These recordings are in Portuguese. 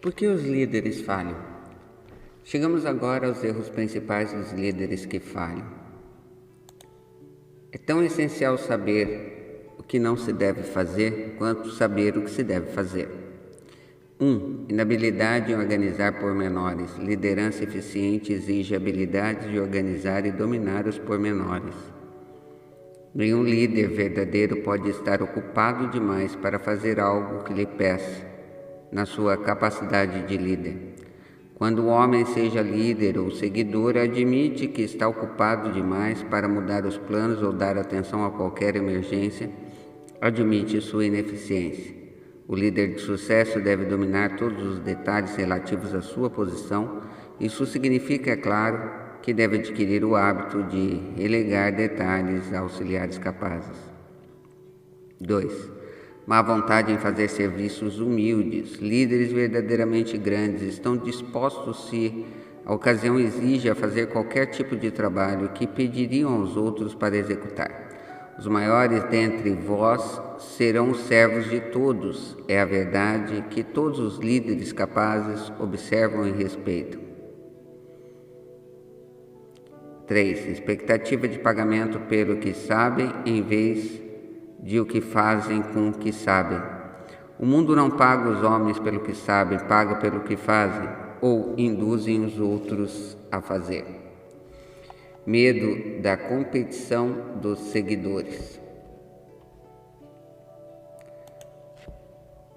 Por que os líderes falham? Chegamos agora aos erros principais dos líderes que falham. É tão essencial saber o que não se deve fazer quanto saber o que se deve fazer. 1. Inabilidade em organizar pormenores. Liderança eficiente exige habilidade de organizar e dominar os pormenores. Nenhum líder verdadeiro pode estar ocupado demais para fazer algo que lhe peça, na sua capacidade de líder. Quando o homem, seja líder ou seguidor, admite que está ocupado demais para mudar os planos ou dar atenção a qualquer emergência, admite sua ineficiência. O líder de sucesso deve dominar todos os detalhes relativos à sua posição. Isso significa, é claro, que deve adquirir o hábito de relegar detalhes a auxiliares capazes. 2. Má vontade em fazer serviços humildes. Líderes verdadeiramente grandes estão dispostos, se a ocasião exige, a fazer qualquer tipo de trabalho que pediriam aos outros para executar. Os maiores dentre vós serão servos de todos. É a verdade que todos os líderes capazes observam e respeitam. 3. Expectativa de pagamento pelo que sabem em vez de o que fazem com o que sabem. O mundo não paga os homens pelo que sabem, paga pelo que fazem ou induzem os outros a fazer. Medo da competição dos seguidores.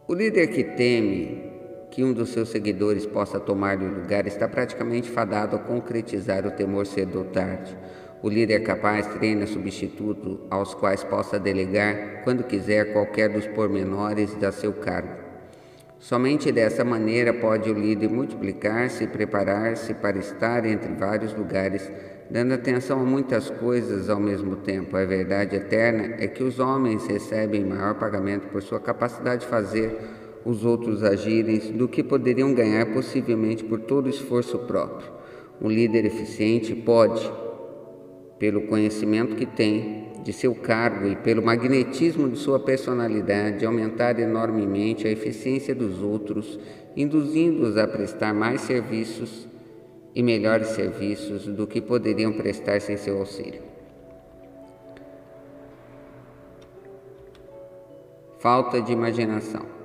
O líder que teme que um dos seus seguidores possa tomar-lhe o lugar está praticamente fadado a concretizar o temor cedo ou tarde. O líder capaz treina substituto aos quais possa delegar, quando quiser, qualquer dos pormenores da seu cargo. Somente dessa maneira pode o líder multiplicar-se e preparar-se para estar entre vários lugares, dando atenção a muitas coisas ao mesmo tempo. A verdade eterna é que os homens recebem maior pagamento por sua capacidade de fazer os outros agirem do que poderiam ganhar possivelmente por todo o esforço próprio. Um líder eficiente pode, pelo conhecimento que tem de seu cargo e pelo magnetismo de sua personalidade, aumentar enormemente a eficiência dos outros, induzindo-os a prestar mais serviços e melhores serviços do que poderiam prestar sem seu auxílio. Falta de imaginação.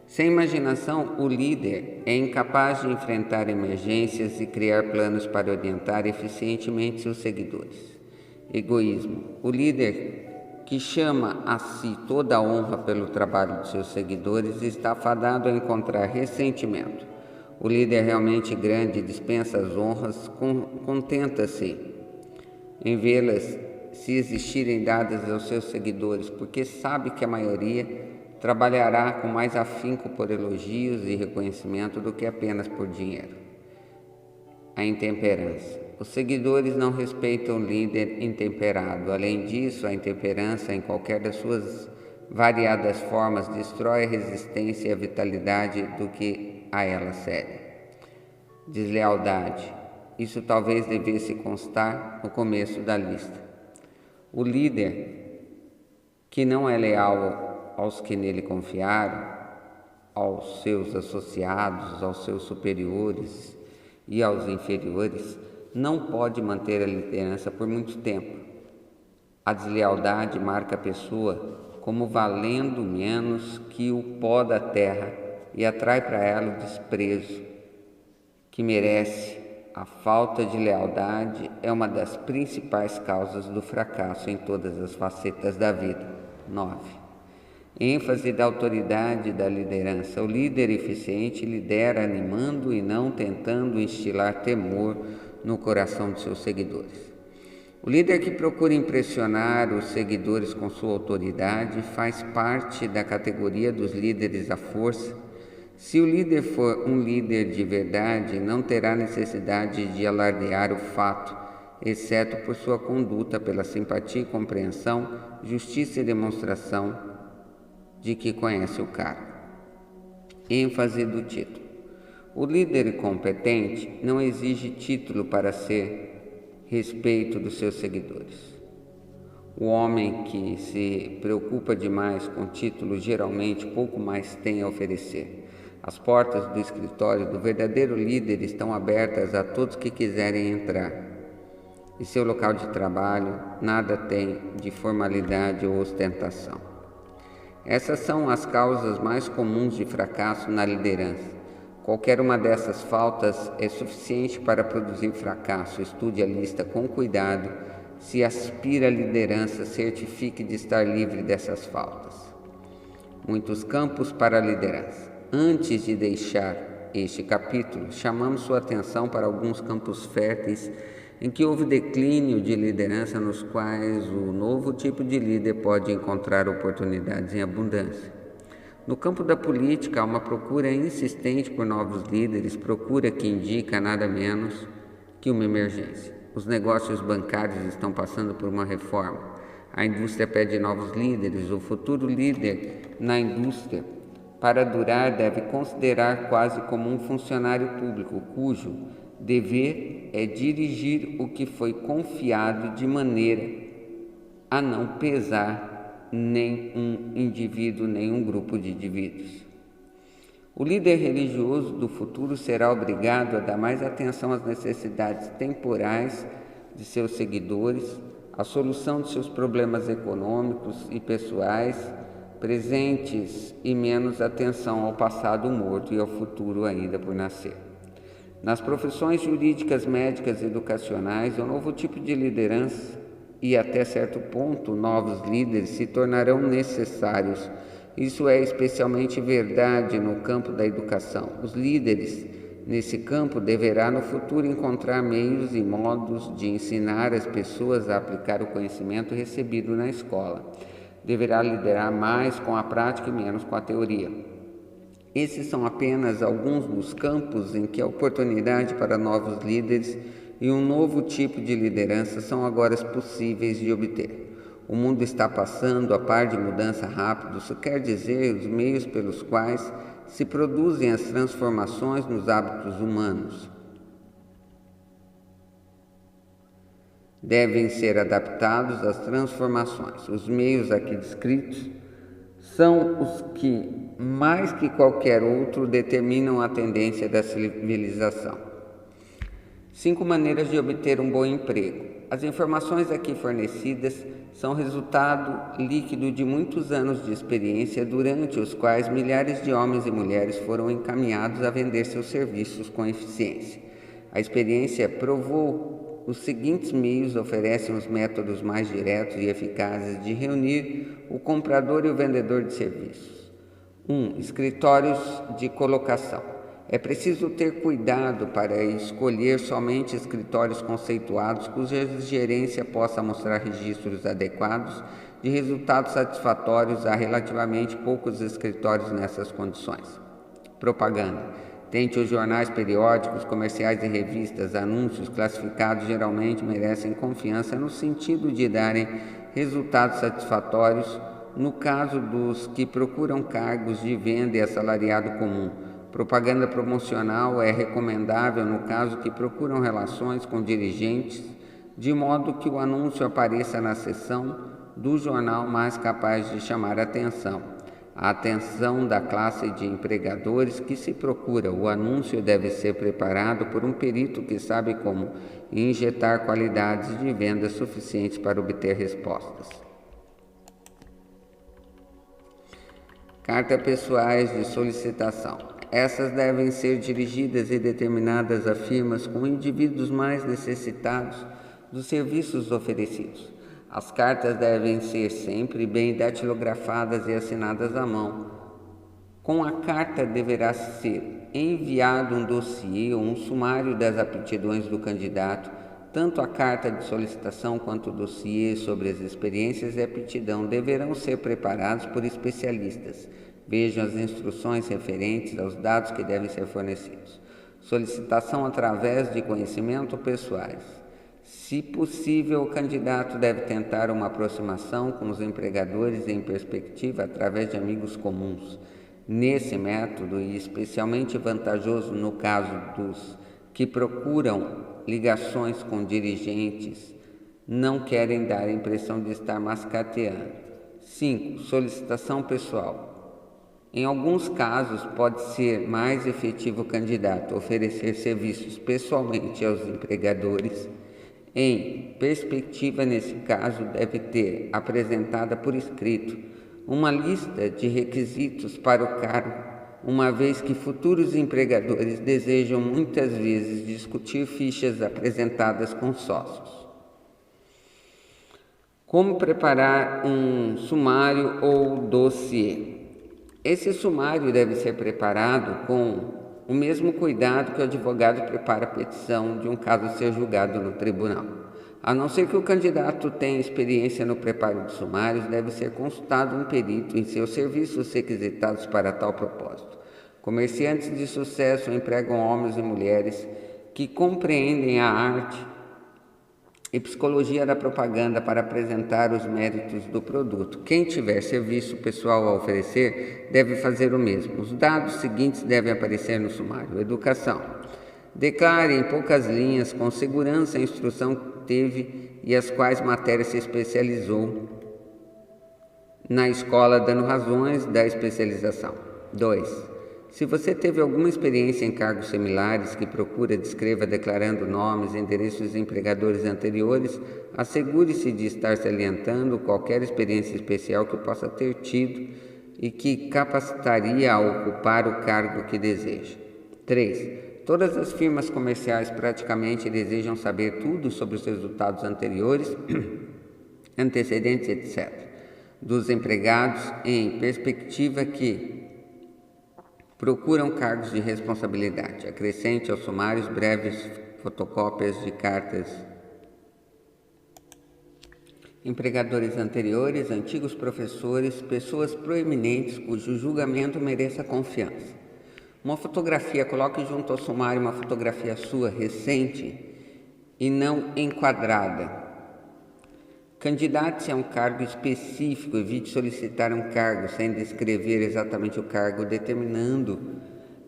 Sem imaginação, o líder é incapaz de enfrentar emergências e criar planos para orientar eficientemente seus seguidores. Egoísmo. O líder que chama a si toda a honra pelo trabalho de seus seguidores está fadado a encontrar ressentimento. O líder realmente grande dispensa as honras, contenta-se em vê-las, se existirem, dadas aos seus seguidores, porque sabe que a maioria trabalhará com mais afinco por elogios e reconhecimento do que apenas por dinheiro. A intemperança. Os seguidores não respeitam o líder intemperado. Além disso, a intemperança, em qualquer das suas variadas formas, destrói a resistência e a vitalidade do que a ela segue. Deslealdade. Isso talvez devesse constar no começo da lista. O líder que não é leal aos que nele confiaram, aos seus associados, aos seus superiores e aos inferiores, não pode manter a liderança por muito tempo. A deslealdade marca a pessoa como valendo menos que o pó da terra e atrai para ela o desprezo que merece. A falta de lealdade é uma das principais causas do fracasso em todas as facetas da vida. 9. ênfase da autoridade da liderança. O líder eficiente lidera animando e não tentando instilar temor no coração de seus seguidores. O líder que procura impressionar os seguidores com sua autoridade faz parte da categoria dos líderes à força. Se o líder for um líder de verdade, não terá necessidade de alardear o fato, exceto por sua conduta, pela simpatia e compreensão, justiça e demonstração de que conhece o cargo. ênfase do título. O líder competente não exige título para ser respeito dos seus seguidores. O homem que se preocupa demais com título geralmente pouco mais tem a oferecer. As portas do escritório do verdadeiro líder estão abertas a todos que quiserem entrar. E seu local de trabalho nada tem de formalidade ou ostentação. Essas são as causas mais comuns de fracasso na liderança. Qualquer uma dessas faltas é suficiente para produzir fracasso. Estude a lista com cuidado. Se aspira à liderança, certifique de estar livre dessas faltas. Muitos campos para a liderança. Antes de deixar este capítulo, chamamos sua atenção para alguns campos férteis em que houve declínio de liderança, nos quais o novo tipo de líder pode encontrar oportunidades em abundância. No campo da política, há uma procura insistente por novos líderes, procura que indica nada menos que uma emergência. Os negócios bancários estão passando por uma reforma. A indústria pede novos líderes. O futuro líder na indústria, para durar, deve considerar quase como um funcionário público, cujo dever é dirigir o que foi confiado de maneira a não pesar nem um indivíduo, nem um grupo de indivíduos. O líder religioso do futuro será obrigado a dar mais atenção às necessidades temporais de seus seguidores, à solução de seus problemas econômicos e pessoais presentes e menos atenção ao passado morto e ao futuro ainda por nascer. Nas profissões jurídicas, médicas e educacionais, um novo tipo de liderança e, até certo ponto, novos líderes se tornarão necessários. Isso é especialmente verdade no campo da educação. Os líderes nesse campo deverão no futuro encontrar meios e modos de ensinar as pessoas a aplicar o conhecimento recebido na escola. Deverá liderar mais com a prática e menos com a teoria. Esses são apenas alguns dos campos em que a oportunidade para novos líderes e um novo tipo de liderança são agora possíveis de obter. O mundo está passando a par de mudança rápida, isso quer dizer os meios pelos quais se produzem as transformações nos hábitos humanos devem ser adaptados às transformações. Os meios aqui descritos são os que, mais que qualquer outro, determinam a tendência da civilização. 5 maneiras de obter um bom emprego. As informações aqui fornecidas são resultado líquido de muitos anos de experiência, durante os quais milhares de homens e mulheres foram encaminhados a vender seus serviços com eficiência. A experiência provou os seguintes meios oferecem os métodos mais diretos e eficazes de reunir o comprador e o vendedor de serviços. 1. Escritórios de colocação. É preciso ter cuidado para escolher somente escritórios conceituados cuja gerência possa mostrar registros adequados de resultados satisfatórios. Há relativamente poucos escritórios nessas condições. Propaganda. Tente os jornais periódicos, comerciais e revistas. Anúncios classificados geralmente merecem confiança no sentido de darem resultados satisfatórios no caso dos que procuram cargos de venda e assalariado comum. Propaganda promocional é recomendável no caso que procuram relações com dirigentes, de modo que o anúncio apareça na seção do jornal mais capaz de chamar a atenção da classe de empregadores que se procura. O anúncio deve ser preparado por um perito que sabe como injetar qualidades de venda suficientes para obter respostas. Cartas pessoais de solicitação. Essas devem ser dirigidas e determinadas a firmas com indivíduos mais necessitados dos serviços oferecidos. As cartas devem ser sempre bem datilografadas e assinadas à mão. Com a carta deverá ser enviado um dossiê ou um sumário das aptidões do candidato. Tanto a carta de solicitação quanto o dossiê sobre as experiências e aptidão deverão ser preparados por especialistas. Vejam as instruções referentes aos dados que devem ser fornecidos. Solicitação através de conhecimento pessoais. Se possível, o candidato deve tentar uma aproximação com os empregadores em perspectiva através de amigos comuns. Nesse método, e especialmente vantajoso no caso dos que procuram ligações com dirigentes, não querem dar a impressão de estar mascateando. 5. Solicitação pessoal. Em alguns casos, pode ser mais efetivo o candidato oferecer serviços pessoalmente aos empregadores. Em perspectiva, nesse caso, deve ter apresentada por escrito uma lista de requisitos para o cargo, uma vez que futuros empregadores desejam muitas vezes discutir fichas apresentadas com sócios. Como preparar um sumário ou dossiê? Esse sumário deve ser preparado com o mesmo cuidado que o advogado prepara a petição de um caso ser julgado no tribunal. A não ser que o candidato tenha experiência no preparo de sumários, deve ser consultado um perito em seus serviços requisitados para tal propósito. Comerciantes de sucesso empregam homens e mulheres que compreendem a arte e psicologia da propaganda para apresentar os méritos do produto. Quem tiver serviço pessoal a oferecer deve fazer o mesmo. Os dados seguintes devem aparecer no sumário. Educação. Declare em poucas linhas com segurança a instrução que teve e as quais matérias se especializou na escola, dando razões da especialização. 2. Se você teve alguma experiência em cargos similares que procura, descreva declarando nomes, endereços de empregadores anteriores, assegure-se de estar salientando qualquer experiência especial que possa ter tido e que capacitaria a ocupar o cargo que deseja. 3. Todas as firmas comerciais praticamente desejam saber tudo sobre os resultados anteriores, antecedentes, etc., dos empregados em perspectiva que procuram cargos de responsabilidade. Acrescente aos sumários breves fotocópias de cartas. Empregadores anteriores, antigos professores, pessoas proeminentes cujo julgamento mereça confiança. Uma fotografia, coloque junto ao sumário uma fotografia sua recente e não enquadrada. Candidate-se a um cargo específico, evite solicitar um cargo sem descrever exatamente o cargo, determinando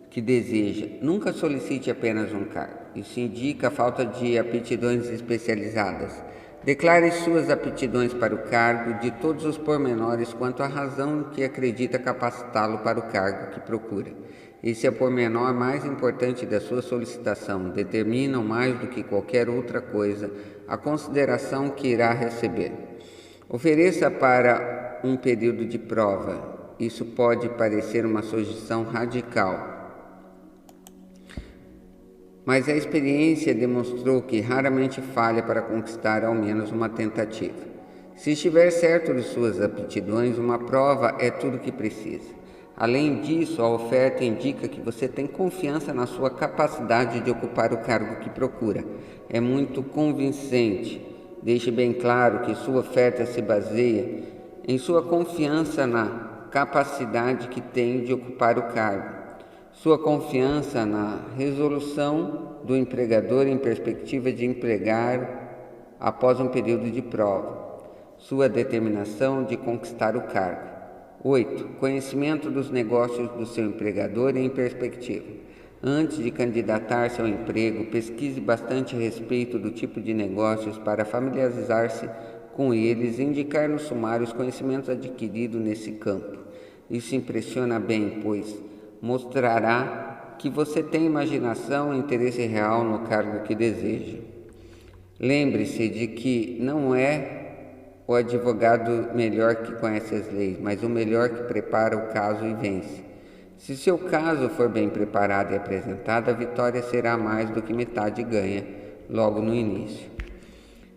que deseja. Nunca solicite apenas um cargo. Isso indica a falta de aptidões especializadas. Declare suas aptidões para o cargo de todos os pormenores quanto à razão que acredita capacitá-lo para o cargo que procura. Esse é o pormenor mais importante da sua solicitação. Determinam mais do que qualquer outra coisa a consideração que irá receber. Ofereça para um período de prova. Isso pode parecer uma sugestão radical, mas a experiência demonstrou que raramente falha para conquistar ao menos uma tentativa. Se estiver certo de suas aptidões, uma prova é tudo o que precisa. Além disso, a oferta indica que você tem confiança na sua capacidade de ocupar o cargo que procura. É muito convincente. Deixe bem claro que sua oferta se baseia em sua confiança na capacidade que tem de ocupar o cargo, sua confiança na resolução do empregador em perspectiva de empregar após um período de prova, sua determinação de conquistar o cargo. 8. Conhecimento dos negócios do seu empregador em perspectiva. Antes de candidatar-se ao emprego, pesquise bastante a respeito do tipo de negócios para familiarizar-se com eles e indicar no sumário os conhecimentos adquiridos nesse campo. Isso impressiona bem, pois mostrará que você tem imaginação e interesse real no cargo que deseja. Lembre-se de que não é o advogado melhor que conhece as leis, mas o melhor que prepara o caso e vence. Se seu caso for bem preparado e apresentado, a vitória será mais do que metade ganha logo no início.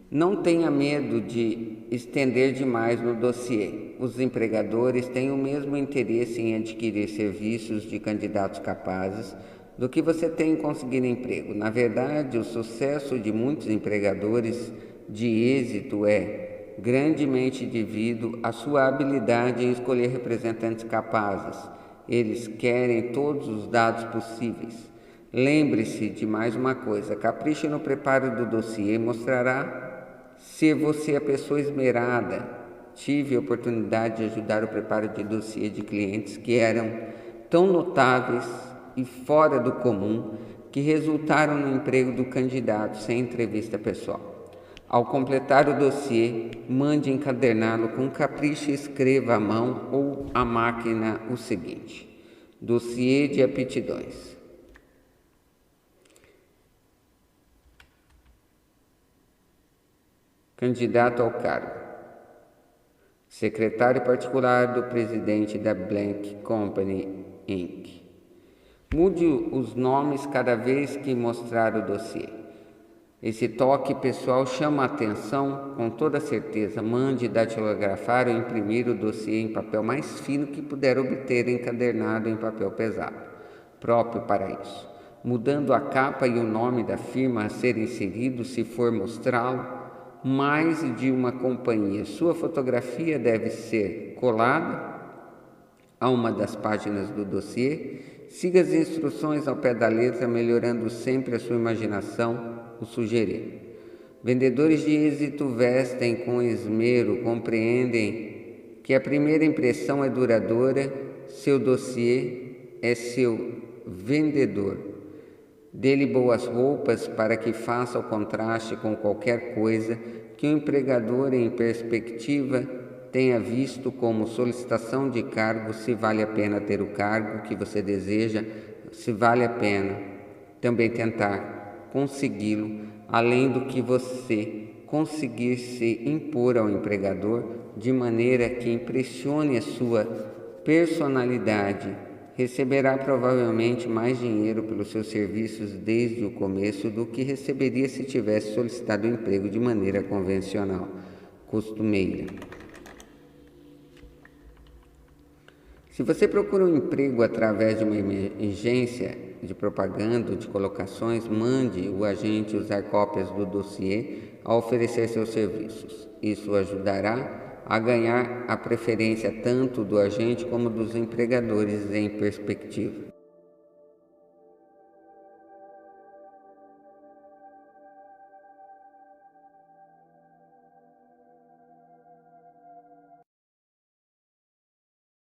Não tenha medo de estender demais no dossiê. Os empregadores têm o mesmo interesse em adquirir serviços de candidatos capazes do que você tem em conseguir emprego. Na verdade, o sucesso de muitos empregadores de êxito é grandemente devido à sua habilidade em escolher representantes capazes. Eles querem todos os dados possíveis. Lembre-se de mais uma coisa: capriche no preparo do dossiê, mostrará ser você a pessoa esmerada. Tive a oportunidade de ajudar o preparo de dossiê de clientes que eram tão notáveis e fora do comum que resultaram no emprego do candidato sem entrevista pessoal. Ao completar o dossiê, mande encaderná-lo com capricho e escreva à mão ou à máquina o seguinte: dossiê de aptidões. Candidato ao cargo: secretário particular do presidente da Blank Company, Inc. Mude os nomes cada vez que mostrar o dossiê. Esse toque pessoal chama a atenção com toda certeza. Mande datilografar ou imprimir o dossiê em papel mais fino que puder obter encadernado em papel pesado, próprio para isso, mudando a capa e o nome da firma a ser inserido se for mostrá-lo mais de uma companhia. Sua fotografia deve ser colada a uma das páginas do dossiê. Siga as instruções ao pé da letra, melhorando sempre a sua imaginação, o sugerir. Vendedores de êxito vestem com esmero, compreendem que a primeira impressão é duradoura, seu dossiê é seu vendedor. Dê-lhe boas roupas para que faça o contraste com qualquer coisa que o empregador em perspectiva tenha visto como solicitação de cargo, se vale a pena ter o cargo que você deseja, se vale a pena também tentar consegui-lo, além do que você conseguir se impor ao empregador de maneira que impressione a sua personalidade. Receberá provavelmente mais dinheiro pelos seus serviços desde o começo do que receberia se tivesse solicitado o emprego de maneira convencional, costumeira. Se você procura um emprego através de uma agência de propaganda ou de colocações, mande o agente usar cópias do dossiê ao oferecer seus serviços. Isso ajudará a ganhar a preferência tanto do agente como dos empregadores em perspectiva.